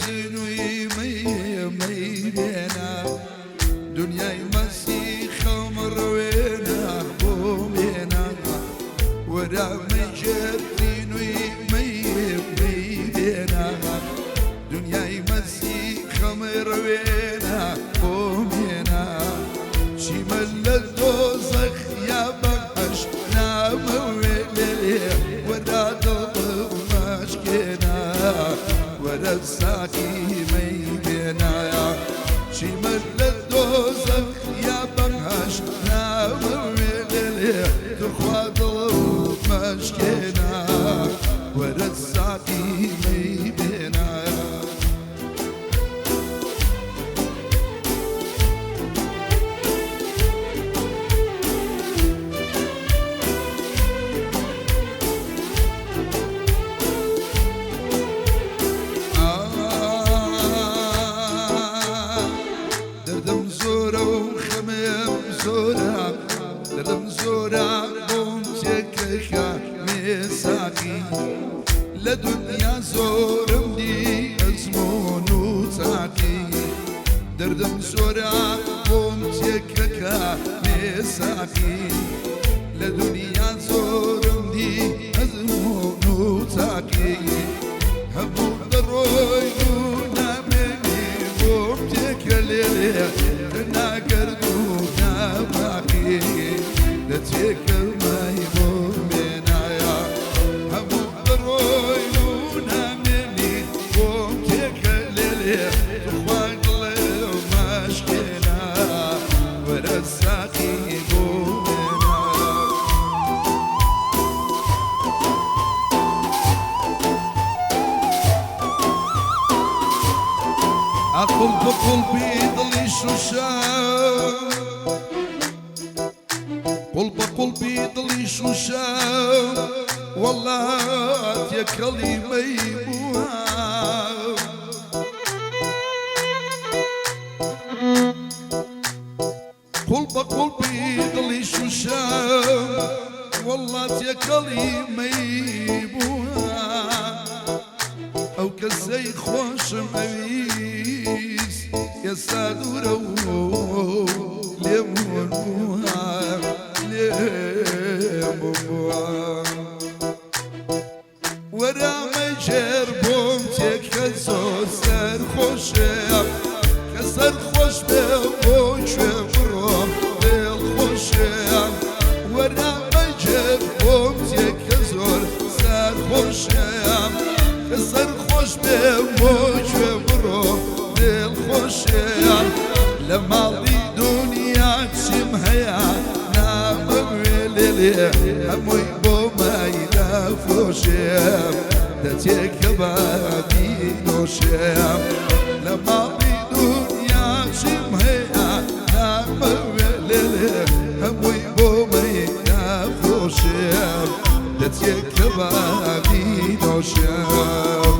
جرتنوي مي بينا دنياي مسيخ مروينا بومينا ورا مي جرتنوي مي بينا دنياي مسيخ مروينا بومينا شمال الدوزخ يا بقش نام ويلي ورا ضوء مشكنا ورا الساقي مي بينا شمال الدوزخ يا بقش نام ويلي تخوى ضوء مشكنا ورا الساقي مي بينا دردم زورا بومتك مساقي لدنيا زورم دي ازمون وتاقي دردم زورا بومتك مساقي لدنيا زورم دي ازمون وتاقي همو دروي ونامني بومتك ليلي ناقردونا باقي لتيكر ما يمر منايا همو دروي ونامني بومتك ليلي تخواق لي ومشكلة ورا الساقي بومنايا أقول بقلبي ضلي شوشان قلبي ضلي شوشان والله يا كلمة يبوها قلبي ضلي شوشان والله يا كلمة يبوها أو كزي خوش مبيس يا سادورو ليمون بوها ليمون بوها ورا مجر بومتك كزو سر خوش كسر خوش بوش بروم بالخوش ورا مجر بومتك كزو سر خوش كسر خوش بوش بروم بالخوش لما لي دنيا تشمها نام ويلي هموي بوما يدافوشم دتيك بابي نوشم لما لي دنيا تشمها نام ويلي هموي بوما يدافوشم دتيك بابي نوشم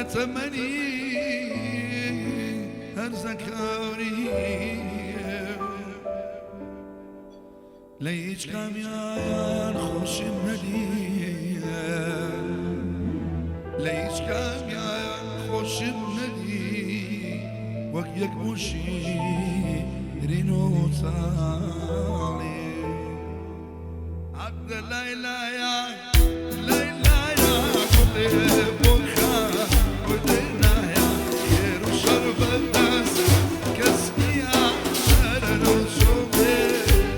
نتمني هرزكاري ليش كام يا خوش مدي ليش كام يا خوش مدي وقيك بوشي رينو صالي عبد ليلى يا ليلى يا كل بوخا ودنا يا خير وشرب الناس كسبي يا سرر وشوبي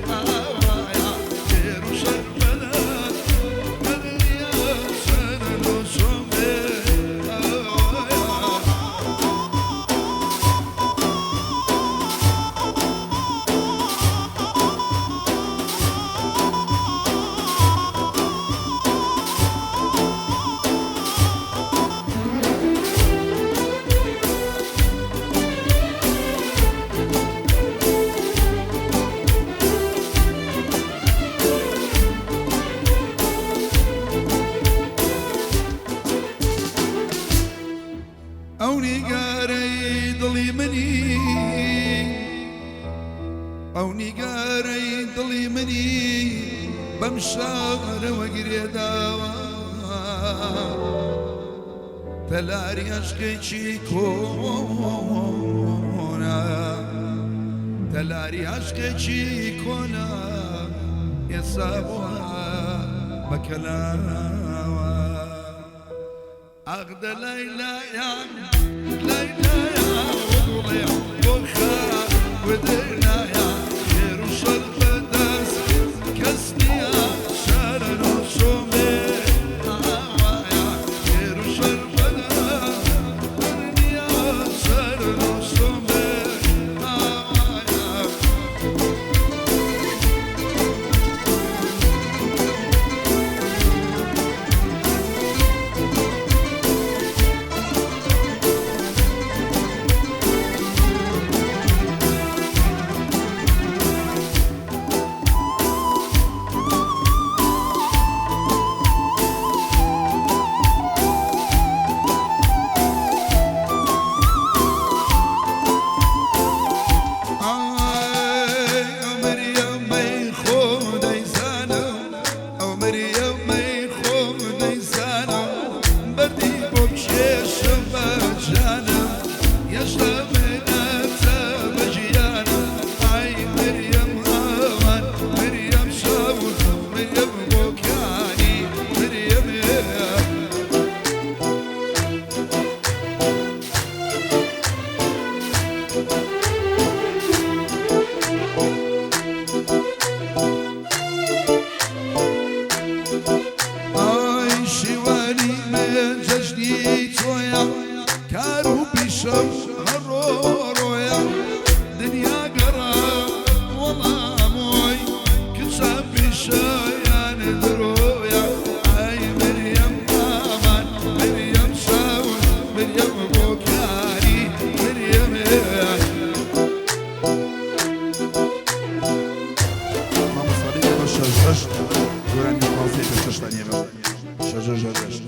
يا خير وشرب الناس يا سرر وشوبي أوني قاري ضلي مني أوني قاري ضلي مني بمشاغر وقري داوا تلاري عشقي كونا تلاري عشقي كونا يصابها بكلاوا عقد ليلى يا ليلى يا وضوء يا وخا ودينا يا خير وشرب داس كسني يا شارن وشومي يا خير وشرب داس يا شارن وشومي كارو بيشم هالرورويا دنيا قرا والله موي كسب بشايان درويا هاي مريم امان مريم شاول مريم بوكاري مريم ماما صليت بشجشت وراني قاصي بشجشتني شجشت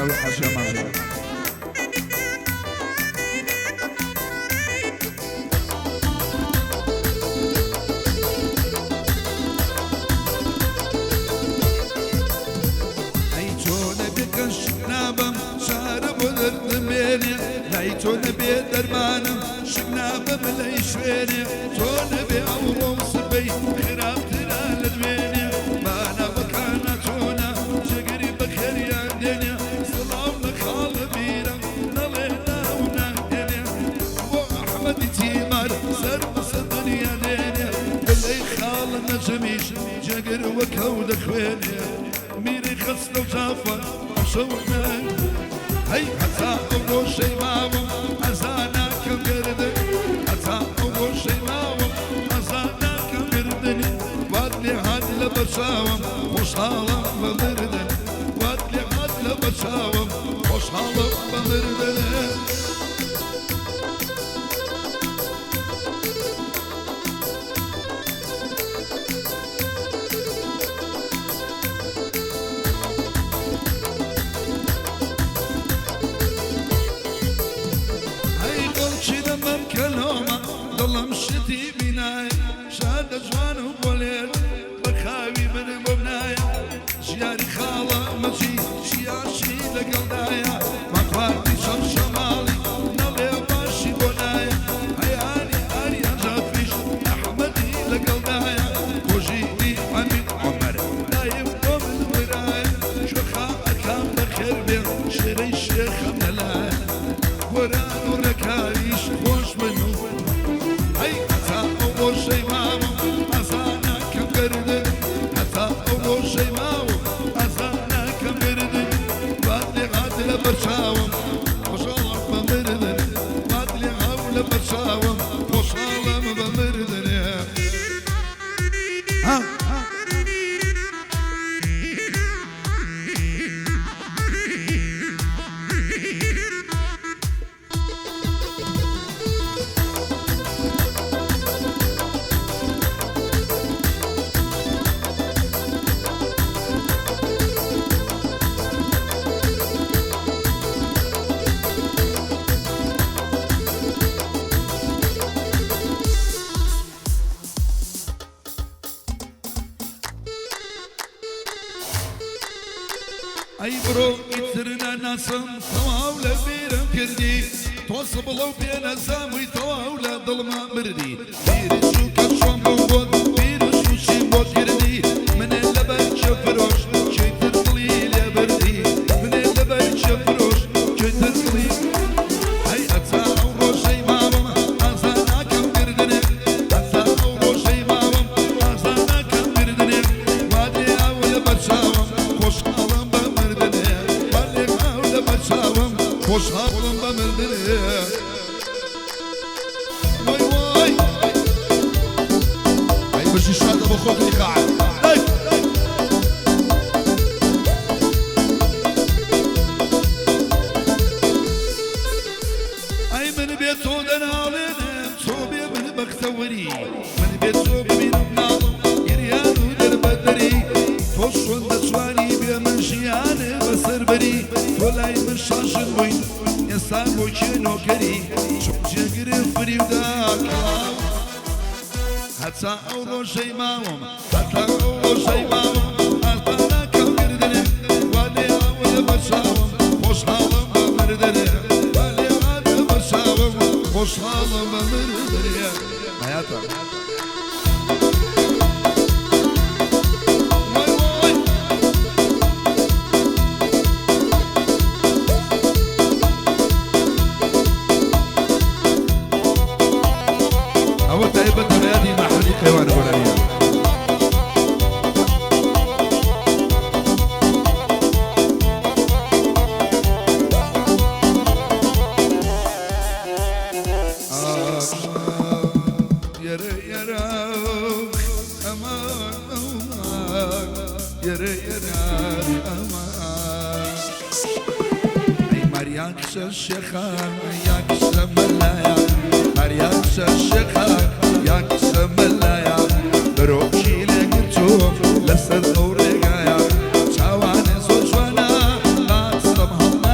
ناوي حاجة معنا تون بي درمانم شقنابم لي شويني تون بي عورو صبي خرابتنا لدويني ما انا بكانا تونا جقري بخير يا دنيا سلام لك خالبينا نلينا ونهدني ابو احمد تيمار سربس الدنيا دنيا بلي خالنا جميش جقر وكود خويني ميري خصنا وجافر وشونا هي حتى أول شيء معهم أزانا كم قردن حتى أول شيء معهم أزانا كم قردن وادلي عاد لبشاوم خوش حالم بمردن وادلي عاد لبشاوم خوش حالم بمردن ضل مشتي بناي شاد جوان وبولير بخاوي من مبنايا جياري خالة مجي شياشي لقلدايا مقواتي شمالي نالي باشي بونايا هياني آريا جافيش أحمدي لقلدايا كوجيني أمين عمر دايم قوم المرايا شوخا أكام بخير بير شري الشيخ ملايا وران وركايش خوش منو أول شيء معهم أزانا كم قردن حتى أول شيء معهم أزانا كم قردن وادلي عادل برشاوم وشالم بمردن وادلي عاول برشاوم وشالم بمردن ها أي برو يترنا ناسم طواولة بيرم كردي توصب لو بينا زامي طواولة ظلمة مردي بيرشو كشوم بوغود بيرشو شيبوت كردي من اللبن شفروش شيتر طليل يا بردي من اللبن شفروش شيتر طليل هاي أتساعو روشي مامم أزانا كم كردني أتساعو روشي مامم أزانا كم كردني وادي أول برشاوم خوش حالم خوش حالم بمردني واي واي هاي برشي شادة بخوك اللي قاعد اي من بيت سودان هالين صوبي من بختوري من بيت صوبي من بناظم يريان ودر بدري توصل دسواني بيمن شياني بسر بري ولاي من شاشن وين يسان وشنو كري شوف جقري فري وداك حتى أول شي معهم حتى أول شي معهم أنا كم قردني والي أول برشاوم خوش حالم بمردني والي أول برشاوم خوش حالم بمردني حياتا مرياكس الشيخان ياكس ملايا مرياكس الشيخان ياكس ملايا بروشي لقرتو لسر أوريقايا شاواني زوجوانا لا تسمهم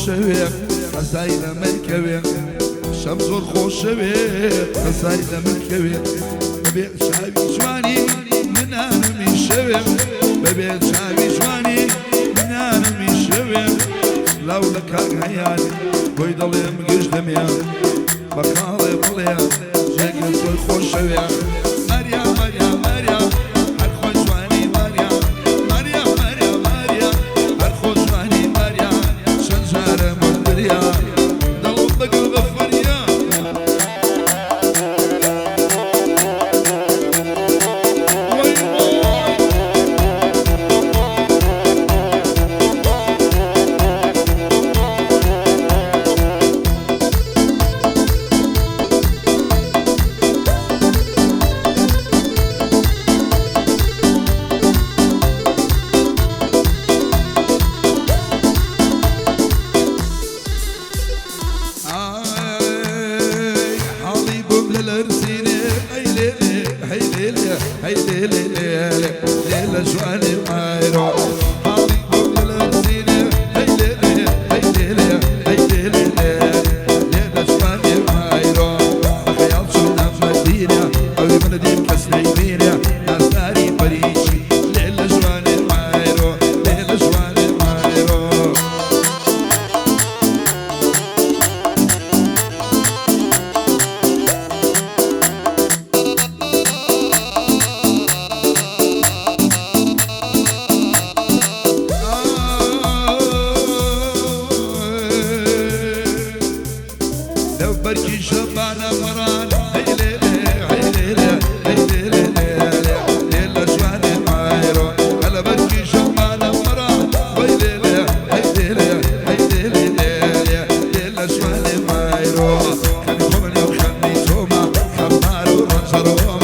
شوي قصايد مركبي شمس الخوش شوي قصايد مركبي ببيع شعبي جواني من أنا من شوي ببيع شعبي جواني من أنا من شوي لو لك عيالي ويضل مقشدم يا بخالي بليا شكل الخوش شوي مريم مريم مريم الخوشواني مريم مريم مريم مريم الخوشواني مريم شنجار مدريا دلوطك الغفريا هاي ليلة ليلة ليلة جواني مايرو حبيب للرزينة هاي ليلة هاي ليلة هاي ليلة ليلة جواني مايرو بخيال شونا مدينة أو من ديم كسليمينة ناس ناري بريشي ليلة جواني مايرو ليلة جواني مايرو بركي شبعنا مران هاي ليلة هاي ليلة هاي ليلة ليلة جواني مايرو هلا بركي شبعنا مران هاي ليلة هاي ليلة هاي ليلة ليلة جواني مايرو خلي خمني وخلي توما خمارو رنجرو